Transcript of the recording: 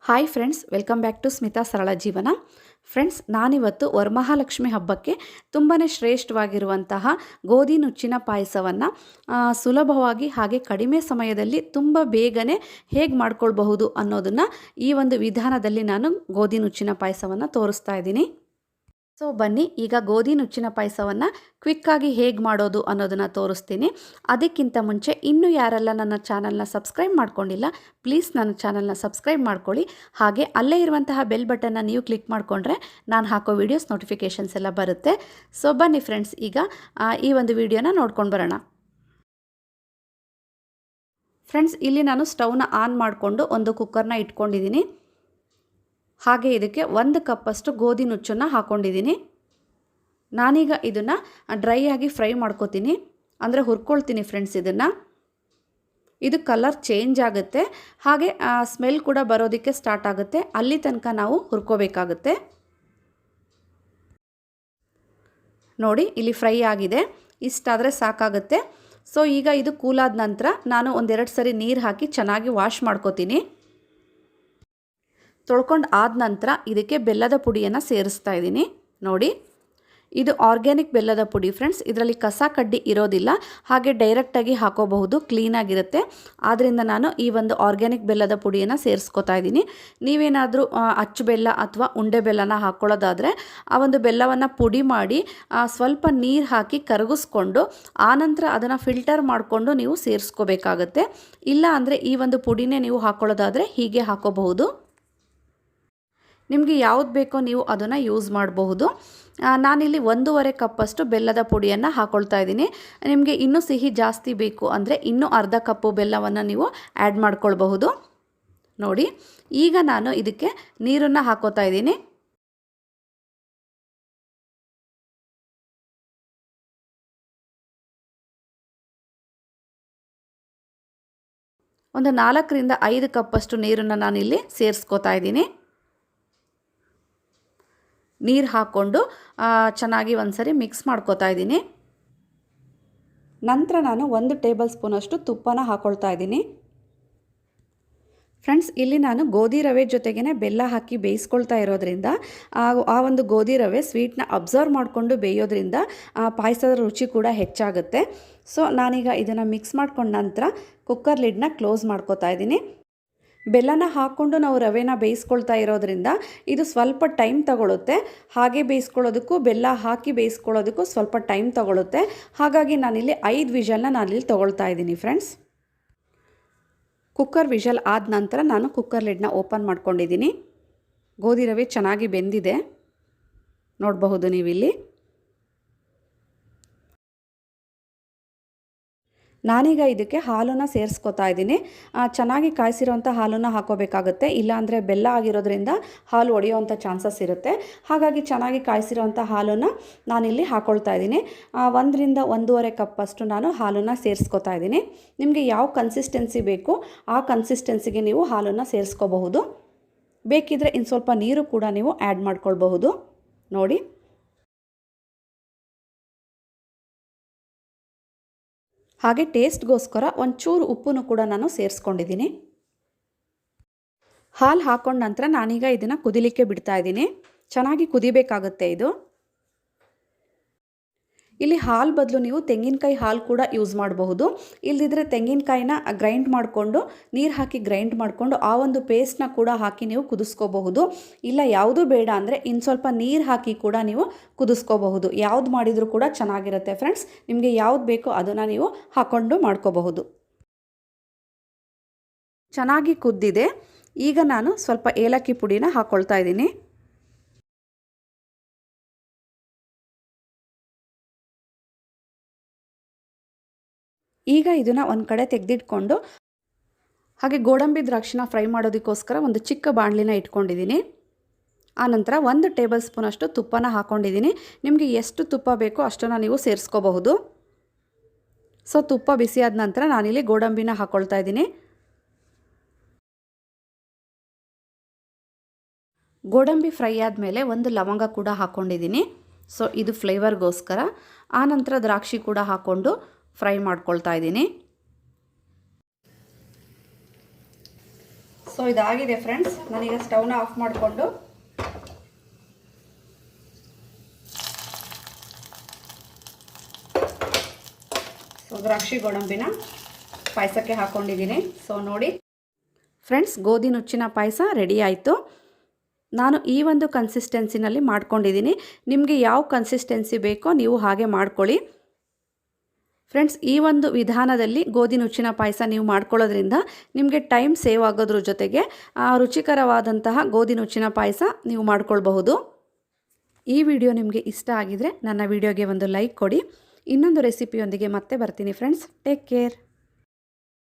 Hi friends, welcome back to Smitha Sarala Jeevana. Friends, ನಾನಿವತ್ತು ವರಮಹಾಲಕ್ಷ್ಮಿ ಹಬ್ಬಕ್ಕೆ ತುಂಬಾ ಶ್ರೇಷ್ಠವಾಗಿರುವಂತಹ ಗೋಧಿ ನುಚ್ಚಿನ ಪಾಯಸವನ್ನು ಸುಲಭವಾಗಿ ಹಾಗೆ ಕಡಿಮೆ ಸಮಯದಲ್ಲಿ ತುಂಬ ಬೇಗನೆ ಹೇಗೆ ಮಾಡ್ಕೊಳ್ಬಹುದು ಅನ್ನೋದನ್ನು ಈ ಒಂದು ವಿಧಾನದಲ್ಲಿ ನಾನು ಗೋಧಿ ನುಚ್ಚಿನ ಪಾಯಸವನ್ನು ತೋರಿಸ್ತಾ ಇದ್ದೀನಿ. ಸೊ ಬನ್ನಿ, ಈಗ ಗೋಧಿ ನುಚ್ಚಿನ ಪಾಯಸವನ್ನು ಕ್ವಿಕ್ಕಾಗಿ ಹೇಗೆ ಮಾಡೋದು ಅನ್ನೋದನ್ನು ತೋರಿಸ್ತೀನಿ. ಅದಕ್ಕಿಂತ ಮುಂಚೆ ಇನ್ನೂ ಯಾರೆಲ್ಲ ನನ್ನ ಚಾನಲ್ನ ಸಬ್ಸ್ಕ್ರೈಬ್ ಮಾಡ್ಕೊಂಡಿಲ್ಲ, ಪ್ಲೀಸ್ ನನ್ನ ಚಾನಲ್ನ ಸಬ್ಸ್ಕ್ರೈಬ್ ಮಾಡ್ಕೊಳ್ಳಿ. ಹಾಗೆ ಅಲ್ಲೇ ಇರುವಂತಹ ಬೆಲ್ ಬಟನ್ನ ನೀವು ಕ್ಲಿಕ್ ಮಾಡಿಕೊಂಡ್ರೆ ನಾನು ಹಾಕೋ ವೀಡಿಯೋಸ್ ನೋಟಿಫಿಕೇಷನ್ಸ್ ಎಲ್ಲ ಬರುತ್ತೆ. ಸೊ ಬನ್ನಿ ಫ್ರೆಂಡ್ಸ್, ಈಗ ಈ ಒಂದು ವಿಡಿಯೋನ ನೋಡ್ಕೊಂಡು ಬರೋಣ. ಫ್ರೆಂಡ್ಸ್, ಇಲ್ಲಿ ನಾನು ಸ್ಟವ್ನ ಆನ್ ಮಾಡಿಕೊಂಡು ಒಂದು ಕುಕ್ಕರ್ನ ಇಟ್ಕೊಂಡಿದ್ದೀನಿ. ಹಾಗೆ ಇದಕ್ಕೆ 1 ಕಪ್ಪಷ್ಟು ಗೋಧಿ ನುಚ್ಚನ್ನು ಹಾಕ್ಕೊಂಡಿದ್ದೀನಿ. ನಾನೀಗ ಇದನ್ನು ಡ್ರೈ ಆಗಿ ಫ್ರೈ ಮಾಡ್ಕೋತೀನಿ, ಅಂದರೆ ಹುರ್ಕೊಳ್ತೀನಿ ಫ್ರೆಂಡ್ಸ್. ಇದು ಕಲರ್ ಚೇಂಜ್ ಆಗುತ್ತೆ, ಹಾಗೆ ಸ್ಮೆಲ್ ಕೂಡ ಬರೋದಕ್ಕೆ ಸ್ಟಾರ್ಟ್ ಆಗುತ್ತೆ. ಅಲ್ಲಿ ತನಕ ನಾವು ಹುರ್ಕೋಬೇಕಾಗುತ್ತೆ. ನೋಡಿ, ಇಲ್ಲಿ ಫ್ರೈ ಆಗಿದೆ, ಇಷ್ಟಾದರೆ ಸಾಕಾಗುತ್ತೆ. ಸೊ ಈಗ ಇದು ಕೂಲಾದ ನಂತರ ನಾನು 1-2 ಸರಿ ನೀರು ಹಾಕಿ ಚೆನ್ನಾಗಿ ವಾಶ್ ಮಾಡ್ಕೋತೀನಿ. ತೊಳ್ಕೊಂಡು ಆದ ನಂತರ ಇದಕ್ಕೆ ಬೆಲ್ಲದ ಪುಡಿಯನ್ನು ಸೇರಿಸ್ತಾ ಇದ್ದೀನಿ. ನೋಡಿ, ಇದು ಆರ್ಗ್ಯಾನಿಕ್ ಬೆಲ್ಲದ ಪುಡಿ ಫ್ರೆಂಡ್ಸ್. ಇದರಲ್ಲಿ ಕಸ ಕಡ್ಡಿ ಇರೋದಿಲ್ಲ, ಹಾಗೆ ಡೈರೆಕ್ಟಾಗಿ ಹಾಕೋಬಹುದು, ಕ್ಲೀನಾಗಿರುತ್ತೆ. ಆದ್ದರಿಂದ ನಾನು ಈ ಒಂದು ಆರ್ಗ್ಯಾನಿಕ್ ಬೆಲ್ಲದ ಪುಡಿಯನ್ನು ಸೇರಿಸ್ಕೊತಾ ಇದ್ದೀನಿ. ನೀವೇನಾದರೂ ಅಚ್ಚು ಬೆಲ್ಲ ಅಥವಾ ಉಂಡೆ ಬೆಲ್ಲನ ಹಾಕ್ಕೊಳ್ಳೋದಾದರೆ ಆ ಒಂದು ಬೆಲ್ಲವನ್ನು ಪುಡಿ ಮಾಡಿ ಸ್ವಲ್ಪ ನೀರು ಹಾಕಿ ಕರಗಿಸ್ಕೊಂಡು ಆನಂತರ ಅದನ್ನು ಫಿಲ್ಟರ್ ಮಾಡಿಕೊಂಡು ನೀವು ಸೇರಿಸ್ಕೋಬೇಕಾಗತ್ತೆ. ಇಲ್ಲ ಅಂದರೆ ಈ ಒಂದು ಪುಡಿನೇ ನೀವು ಹಾಕ್ಕೊಳ್ಳೋದಾದರೆ ಹೀಗೆ ಹಾಕೋಬಹುದು. ನಿಮಗೆ ಯಾವ್ದು ಬೇಕೋ ನೀವು ಅದನ್ನು ಯೂಸ್ ಮಾಡಬಹುದು. ನಾನಿಲ್ಲಿ 1.5 ಕಪ್ಪಷ್ಟು ಬೆಲ್ಲದ ಪುಡಿಯನ್ನು ಹಾಕ್ಕೊಳ್ತಾ ಇದ್ದೀನಿ. ನಿಮಗೆ ಇನ್ನೂ ಸಿಹಿ ಜಾಸ್ತಿ ಬೇಕು ಅಂದರೆ ಇನ್ನೂ ಅರ್ಧ ಕಪ್ಪು ಬೆಲ್ಲವನ್ನು ನೀವು ಆ್ಯಡ್ ಮಾಡ್ಕೊಳ್ಬಹುದು. ನೋಡಿ, ಈಗ ನಾನು ಇದಕ್ಕೆ ನೀರನ್ನು ಹಾಕೋತಾ ಇದ್ದೀನಿ. ಒಂದು 4ರಿಂದ 5 ಕಪ್ಪಷ್ಟು ನೀರನ್ನು ನಾನಿಲ್ಲಿ ಸೇರಿಸ್ಕೋತಾ ಇದ್ದೀನಿ. ನೀರು ಹಾಕ್ಕೊಂಡು ಚೆನ್ನಾಗಿ ಒಂದ್ಸರಿ ಮಿಕ್ಸ್ ಮಾಡ್ಕೋತಾ ಇದ್ದೀನಿ. ನಂತರ ನಾನು 1 ಟೇಬಲ್ ಸ್ಪೂನಷ್ಟು ತುಪ್ಪನ ಹಾಕ್ಕೊಳ್ತಾ ಇದ್ದೀನಿ. ಫ್ರೆಂಡ್ಸ್, ಇಲ್ಲಿ ನಾನು ಗೋಧಿ ರವೆ ಜೊತೆಗೇ ಬೆಲ್ಲ ಹಾಕಿ ಬೇಯಿಸ್ಕೊಳ್ತಾ ಇರೋದ್ರಿಂದ ಆ ಒಂದು ಗೋಧಿ ರವೆ ಸ್ವೀಟ್ನ ಅಬ್ಸರ್ವ್ ಮಾಡಿಕೊಂಡು ಬೇಯೋದ್ರಿಂದ ಪಾಯಸದ ರುಚಿ ಕೂಡ ಹೆಚ್ಚಾಗುತ್ತೆ. ಸೊ ನಾನೀಗ ಇದನ್ನು ಮಿಕ್ಸ್ ಮಾಡ್ಕೊಂಡ ನಂತರ ಕುಕ್ಕರ್ ಲಿಡ್ನ ಕ್ಲೋಸ್ ಮಾಡ್ಕೋತಾ ಇದ್ದೀನಿ. ಬೆಲ್ಲನ ಹಾಕ್ಕೊಂಡು ನಾವು ರವೆನ ಬೇಯಿಸ್ಕೊಳ್ತಾ ಇರೋದ್ರಿಂದ ಇದು ಸ್ವಲ್ಪ ಟೈಮ್ ತಗೊಳುತ್ತೆ. ಹಾಗೆ ಬೇಯಿಸ್ಕೊಳ್ಳೋದಕ್ಕೂ ಬೆಲ್ಲ ಹಾಕಿ ಬೇಯಿಸ್ಕೊಳ್ಳೋದಕ್ಕೂ ಸ್ವಲ್ಪ ಟೈಮ್ ತಗೊಳುತ್ತೆ. ಹಾಗಾಗಿ ನಾನಿಲ್ಲಿ 5 ವಿಷಲ್ನ ನಾನಿಲ್ಲಿ ತೊಗೊಳ್ತಾ ಇದ್ದೀನಿ ಫ್ರೆಂಡ್ಸ್. ಕುಕ್ಕರ್ ವಿಷಲ್ ಆದ ನಂತರ ನಾನು ಕುಕ್ಕರ್ ಲಿಡ್ನ ಓಪನ್ ಮಾಡ್ಕೊಂಡಿದ್ದೀನಿ. ಗೋಧಿ ರವೆ ಚೆನ್ನಾಗಿ ಬೆಂದಿದೆ, ನೋಡಬಹುದು ನೀವಿಲ್ಲಿ. ನಾನೀಗ ಇದಕ್ಕೆ ಹಾಲನ್ನು ಸೇರಿಸ್ಕೊತಾ ಇದ್ದೀನಿ. ಚೆನ್ನಾಗಿ ಕಾಯಿಸಿರೋಂಥ ಹಾಲನ್ನು ಹಾಕೋಬೇಕಾಗುತ್ತೆ, ಇಲ್ಲಾಂದರೆ ಬೆಲ್ಲ ಆಗಿರೋದ್ರಿಂದ ಹಾಲು ಒಡೆಯೋವಂಥ ಚಾನ್ಸಸ್ ಇರುತ್ತೆ. ಹಾಗಾಗಿ ಚೆನ್ನಾಗಿ ಕಾಯಿಸಿರೋಂಥ ಹಾಲನ್ನು ನಾನಿಲ್ಲಿ ಹಾಕ್ಕೊಳ್ತಾ ಇದ್ದೀನಿ. 1ರಿಂದ 1.5 ಕಪ್ಪಷ್ಟು ನಾನು ಹಾಲನ್ನು ಸೇರಿಸ್ಕೊತಾ ಇದ್ದೀನಿ. ನಿಮಗೆ ಯಾವ ಕನ್ಸಿಸ್ಟೆನ್ಸಿ ಬೇಕು ಆ ಕನ್ಸಿಸ್ಟೆನ್ಸಿಗೆ ನೀವು ಹಾಲನ್ನು ಸೇರಿಸ್ಕೋಬಹುದು. ಬೇಕಿದ್ದರೆ ಇನ್ನು ಸ್ವಲ್ಪ ನೀರು ಕೂಡ ನೀವು ಆ್ಯಡ್ ಮಾಡ್ಕೊಳ್ಬಹುದು. ನೋಡಿ, ಹಾಗೆ ಟೇಸ್ಟ್ಗೋಸ್ಕರ ಒಂಚೂರು ಉಪ್ಪನ್ನು ಕೂಡ ನಾನು ಸೇರಿಸ್ಕೊಂಡಿದ್ದೀನಿ. ಹಾಲು ಹಾಕ್ಕೊಂಡ ನಂತರ ನಾನೀಗ ಇದನ್ನು ಕುದಿಲಿಕ್ಕೆ ಬಿಡ್ತಾ ಇದ್ದೀನಿ. ಚೆನ್ನಾಗಿ ಕುದಿಬೇಕಾಗುತ್ತೆ ಇದು. ಇಲ್ಲಿ ಹಾಲು ಬದಲು ನೀವು ತೆಂಗಿನಕಾಯಿ ಹಾಲು ಕೂಡ ಯೂಸ್ ಮಾಡಬಹುದು. ಇಲ್ಲದಿದ್ದರೆ ತೆಂಗಿನಕಾಯಿನ ಗ್ರೈಂಡ್ ಮಾಡಿಕೊಂಡು ನೀರು ಹಾಕಿ ಗ್ರೈಂಡ್ ಮಾಡಿಕೊಂಡು ಆ ಒಂದು ಪೇಸ್ಟ್ನ ಕೂಡ ಹಾಕಿ ನೀವು ಕುದಿಸ್ಕೋಬಹುದು. ಇಲ್ಲ ಯಾವುದೂ ಬೇಡ ಅಂದರೆ ಇನ್ನು ಸ್ವಲ್ಪ ನೀರು ಹಾಕಿ ಕೂಡ ನೀವು ಕುದಿಸ್ಕೋಬಹುದು. ಯಾವ್ದು ಮಾಡಿದರೂ ಕೂಡ ಚೆನ್ನಾಗಿರುತ್ತೆ ಫ್ರೆಂಡ್ಸ್. ನಿಮಗೆ ಯಾವ್ದು ಬೇಕೋ ಅದನ್ನು ನೀವು ಹಾಕ್ಕೊಂಡು ಮಾಡ್ಕೋಬಹುದು. ಚೆನ್ನಾಗಿ ಕುದ್ದಿದೆ. ಈಗ ನಾನು ಸ್ವಲ್ಪ ಏಲಕ್ಕಿ ಪುಡಿನ ಹಾಕ್ಕೊಳ್ತಾ ಇದ್ದೀನಿ. ಈಗ ಇದನ್ನು ಒಂದು ಕಡೆ ತೆಗೆದಿಟ್ಕೊಂಡು ಹಾಗೆ ಗೋಡಂಬಿ ದ್ರಾಕ್ಷಿನ ಫ್ರೈ ಮಾಡೋದಕ್ಕೋಸ್ಕರ ಒಂದು ಚಿಕ್ಕ ಬಾಣಲಿನ ಇಟ್ಕೊಂಡಿದ್ದೀನಿ. ಆನಂತರ 1 ಟೇಬಲ್ ಸ್ಪೂನಷ್ಟು ತುಪ್ಪನ ಹಾಕ್ಕೊಂಡಿದ್ದೀನಿ. ನಿಮಗೆ ಎಷ್ಟು ತುಪ್ಪ ಬೇಕೋ ಅಷ್ಟನ್ನು ನೀವು ಸೇರಿಸ್ಕೋಬಹುದು. ಸೊ ತುಪ್ಪ ಬಿಸಿಯಾದ ನಂತರ ನಾನಿಲ್ಲಿ ಗೋಡಂಬಿನ ಹಾಕ್ಕೊಳ್ತಾ ಇದ್ದೀನಿ. ಗೋಡಂಬಿ ಫ್ರೈ ಆದಮೇಲೆ 1 ಲವಂಗ ಕೂಡ ಹಾಕ್ಕೊಂಡಿದ್ದೀನಿ. ಸೊ ಇದು ಫ್ಲೇವರ್ಗೋಸ್ಕರ. ಆನಂತರ ದ್ರಾಕ್ಷಿ ಕೂಡ ಹಾಕ್ಕೊಂಡು ಫ್ರೈ ಮಾಡ್ಕೊಳ್ತಾ ಇದ್ದೀನಿ. ಸೊ ಇದಾಗಿದೆ ಫ್ರೆಂಡ್ಸ್. ನಾನೀಗ ಸ್ಟವ್ನ ಆಫ್ ಮಾಡಿಕೊಂಡು ದ್ರಾಕ್ಷಿ ಗೋಡಂಬಿನ ಪಾಯಸಕ್ಕೆ ಹಾಕ್ಕೊಂಡಿದ್ದೀನಿ. ಸೊ ನೋಡಿ ಫ್ರೆಂಡ್ಸ್, ಗೋಧಿ ನುಚ್ಚಿನ ಪಾಯಸ ರೆಡಿ ಆಯಿತು. ನಾನು ಈ ಒಂದು ಕನ್ಸಿಸ್ಟೆನ್ಸಿನಲ್ಲಿ ಮಾಡ್ಕೊಂಡಿದ್ದೀನಿ. ನಿಮಗೆ ಯಾವ ಕನ್ಸಿಸ್ಟೆನ್ಸಿ ಬೇಕೋ ನೀವು ಹಾಗೆ ಮಾಡ್ಕೊಳ್ಳಿ ಫ್ರೆಂಡ್ಸ್. ಈ ಒಂದು ವಿಧಾನದಲ್ಲಿ ಗೋಧಿ ನುಚ್ಚಿನ ಪಾಯಸ ನೀವು ಮಾಡ್ಕೊಳ್ಳೋದ್ರಿಂದ ನಿಮಗೆ ಟೈಮ್ ಸೇವ್ ಆಗೋದ್ರ ಜೊತೆಗೆ ರುಚಿಕರವಾದಂತಹ ಗೋಧಿ ನುಚ್ಚಿನ ಪಾಯಸ ನೀವು ಮಾಡ್ಕೊಳ್ಬಹುದು. ಈ ವಿಡಿಯೋ ನಿಮಗೆ ಇಷ್ಟ ಆಗಿದರೆ ನನ್ನ ವಿಡಿಯೋಗೆ ಒಂದು ಲೈಕ್ ಕೊಡಿ. ಇನ್ನೊಂದು ರೆಸಿಪಿಯೊಂದಿಗೆ ಮತ್ತೆ ಬರ್ತೀನಿ ಫ್ರೆಂಡ್ಸ್. Take care.